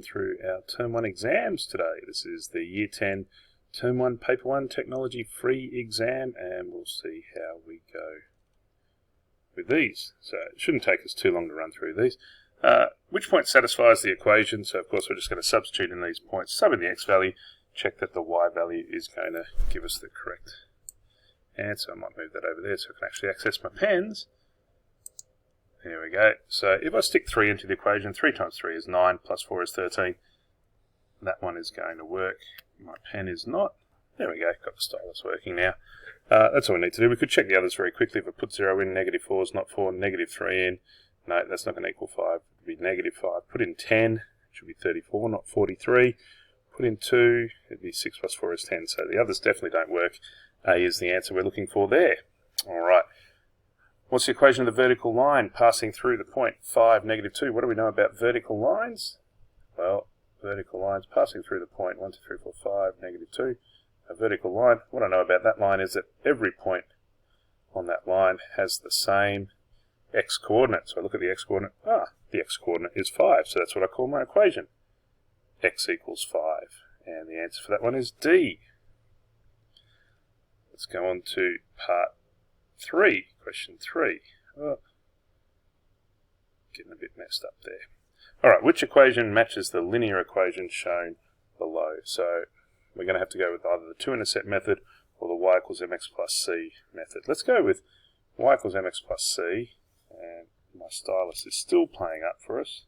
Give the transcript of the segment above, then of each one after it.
Through our Term 1 exams today. This is the Year 10 Term 1 Paper 1 Technology free exam, and we'll see how we go with these. So it shouldn't take us too long to run through these. Which point satisfies the equation? So of course we're just going to substitute in these points, sub in the x value, check that the y value is going to give us the correct answer. I might move that over there so I can actually access my pens. There we go. So if I stick 3 into the equation, 3 times 3 is 9, plus 4 is 13. That one is going to work. My pen is not. There we go, got the stylus working now. That's all we need to do. We could check the others very quickly. If I put 0 in, negative 4 is not 4, negative 3 in. No, that's not going to equal 5. It would be negative 5. Put in 10, it should be 34, not 43. Put in 2, it would be 6 plus 4 is 10. So the others definitely don't work. A is the answer we're looking for there. All right. What's the equation of the vertical line passing through the point 5, negative 2? What do we know about vertical lines? Well, vertical lines passing through the point 1, 2, 3, 4, 5, negative 2. A vertical line, what I know about that line is that every point on that line has the same x-coordinate. So I look at the x-coordinate. The x-coordinate is 5, so that's what I call my equation. X equals 5. And the answer for that one is D. Let's go on to part 3, question 3. Oh, getting a bit messed up there. Alright, which equation matches the linear equation shown below? So we're going to have to go with either the 2 intercept method or the y equals mx plus c method. Let's go with y equals mx plus c, and my stylus is still playing up for us.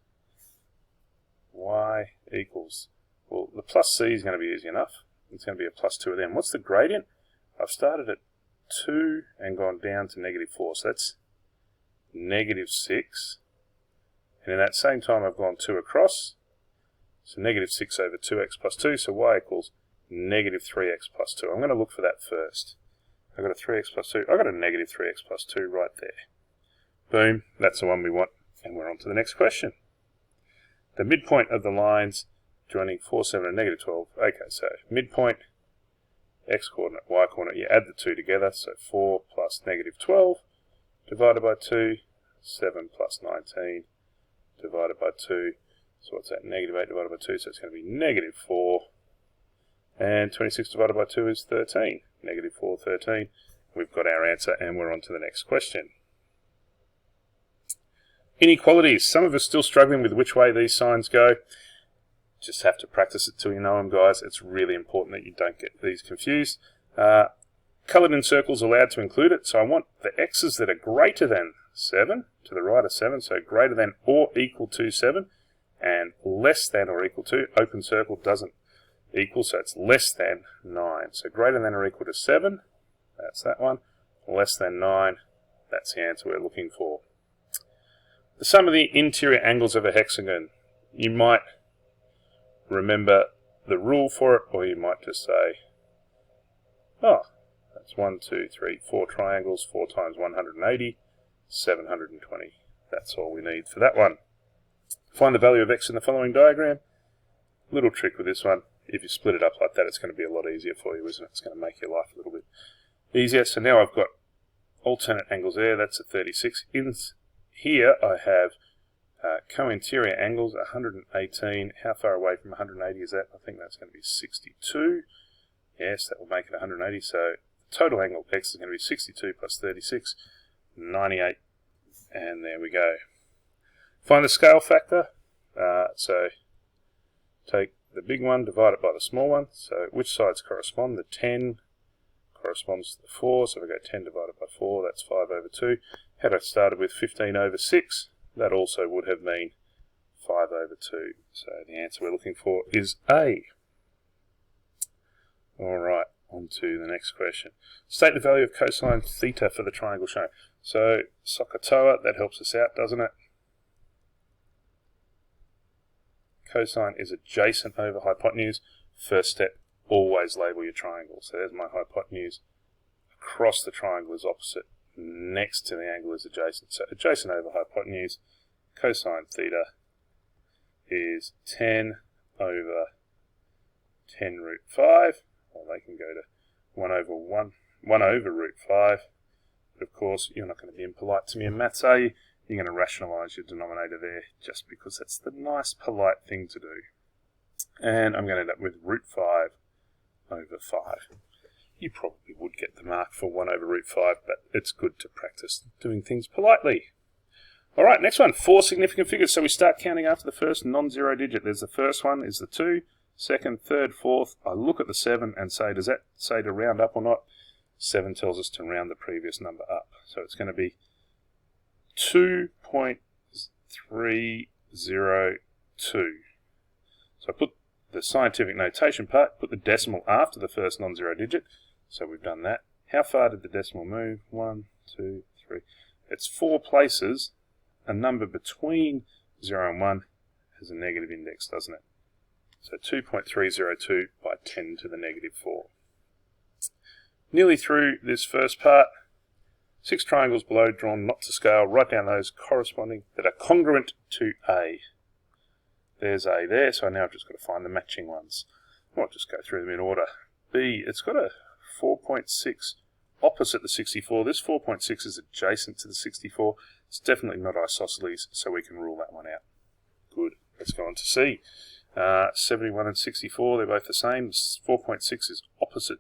Y equals, well, the plus c is going to be easy enough. It's going to be a plus 2 of them. What's the gradient? I've started at 2 and gone down to negative 4, so that's negative 6. And in that same time I've gone 2 across, so negative 6 over 2x plus 2, so y equals negative 3x plus 2. I'm going to look for that first. I've got a 3x plus 2, I've got a negative 3x plus 2 right there. Boom, that's the one we want, and we're on to the next question. The midpoint of the lines joining 4, 7 and negative 12. Okay, so midpoint, x-coordinate, y-coordinate, you add the 2 together, so 4 plus negative 12 divided by 2, 7 plus 19 divided by 2, so what's that, negative 8 divided by 2, so it's going to be negative 4, and 26 divided by 2 is 13, negative 4, 13, we've got our answer, and we're on to the next question. Inequalities, some of us still struggling with which way these signs go. Just have to practice it till you know them, guys. It's really important that you don't get these confused. Coloured in circles allowed to include it. So I want the x's that are greater than 7, to the right of 7, so greater than or equal to 7, and less than or equal to, open circle doesn't equal, so it's less than 9. So greater than or equal to 7, that's that one. Less than 9, that's the answer we're looking for. The sum of the interior angles of a hexagon. You might remember the rule for it, or you might just say, oh, that's 1, 2, 3, 4 triangles, 4 times 180, 720. That's all we need for that one. Find the value of x in the following diagram. Little trick with this one. If you split it up like that, it's going to be a lot easier for you, isn't it? It's going to make your life a little bit easier. So now I've got alternate angles there. That's a 36. In here I have co-interior angles, 118. How far away from 180 is that? I think that's going to be 62. Yes, that will make it 180. So total angle x is going to be 62 plus 36, 98. And there we go. Find the scale factor. So take the big one, divide it by the small one. So which sides correspond? The 10 corresponds to the 4. So we go 10 divided by 4. That's 5 over 2. Had I started with 15 over 6, that also would have been 5 over 2. So the answer we're looking for is A. Alright, on to the next question. State the value of cosine theta for the triangle shown. So, SOHCAHTOA, that helps us out, doesn't it? Cosine is adjacent over hypotenuse. First step, always label your triangle. So there's my hypotenuse. Across the triangle is opposite. Next to the angle is adjacent. So adjacent over hypotenuse, cosine theta is 10 over 10 root 5. Or they can go to 1 over root 5. But of course, you're not going to be impolite to me in maths, are you? You're going to rationalise your denominator there just because that's the nice, polite thing to do. and I'm going to end up with root 5 over 5. You probably would get the mark for 1 over root 5, but it's good to practice doing things politely. Alright, next one, 4 significant figures. So we start counting after the first non-zero digit. There's the first one is the 2, second, third, fourth. I look at the 7 and say, does that say to round up or not? 7 tells us to round the previous number up. So it's going to be 2.302. So I put the scientific notation part, put the decimal after the first non-zero digit. So we've done that. How far did the decimal move? 1, 2, 3. It's 4 places. A number between 0 and 1 has a negative index, doesn't it? So 2.302 by 10 to the negative 4. Nearly through this first part. 6 triangles below drawn not to scale. Write down those corresponding that are congruent to A. There's A there, so now I've just got to find the matching ones. I'll just go through them in order. B, it's got a 4.6 opposite the 64. This 4.6 is adjacent to the 64. It's definitely not isosceles, so we can rule that one out. Good. Let's go on to C. 71 and 64, they're both the same. 4.6 is opposite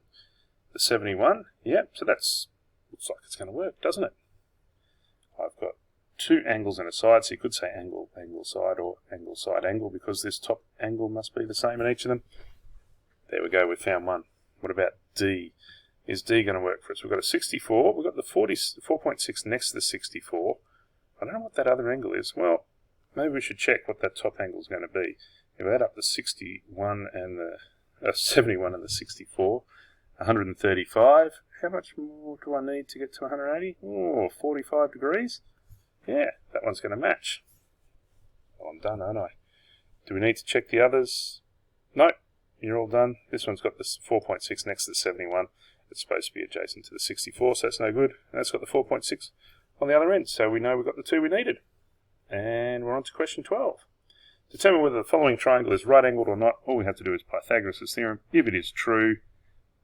the 71. Yep, so that's looks like it's going to work, doesn't it? I've got 2 angles and a side, so you could say angle, angle, side, or angle, side, angle, because this top angle must be the same in each of them. There we go, we found one. What about D? Is D going to work for us? We've got a 64, we've got the 4.6 next to the 64. I don't know what that other angle is. Well, maybe we should check what that top angle is going to be. If we add up the 61 and the 71 and the 64, 135. How much more do I need to get to 180? Oh, 45 degrees. Yeah, that one's going to match. Well, I'm done, aren't I? Do we need to check the others? Nope, you're all done. This one's got the 4.6 next to the 71. It's supposed to be adjacent to the 64, so that's no good. And that's got the 4.6 on the other end, so we know we've got the 2 we needed. And we're on to question 12. Determine whether the following triangle is right-angled or not. All we have to do is Pythagoras' theorem. If it is true,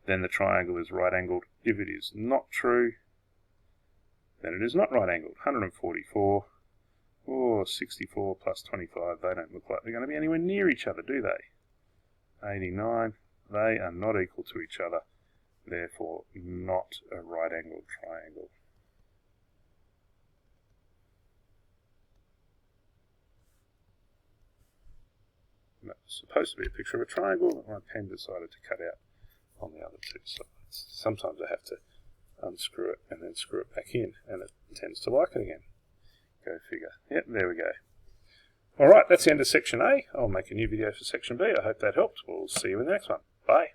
then the triangle is right-angled. If it is not true, then it is not right-angled. 144 or 64 plus 25, they don't look like they're going to be anywhere near each other, do they? 89, they are not equal to each other, therefore not a right-angled triangle. That's supposed to be a picture of a triangle that my pen decided to cut out on the other 2 sides. Sometimes I have to unscrew it and then screw it back in, and it tends to like it again. Go figure. Yep, there we go. Alright, that's the end of section A. I'll make a new video for section B. I hope that helped. We'll see you in the next one. Bye.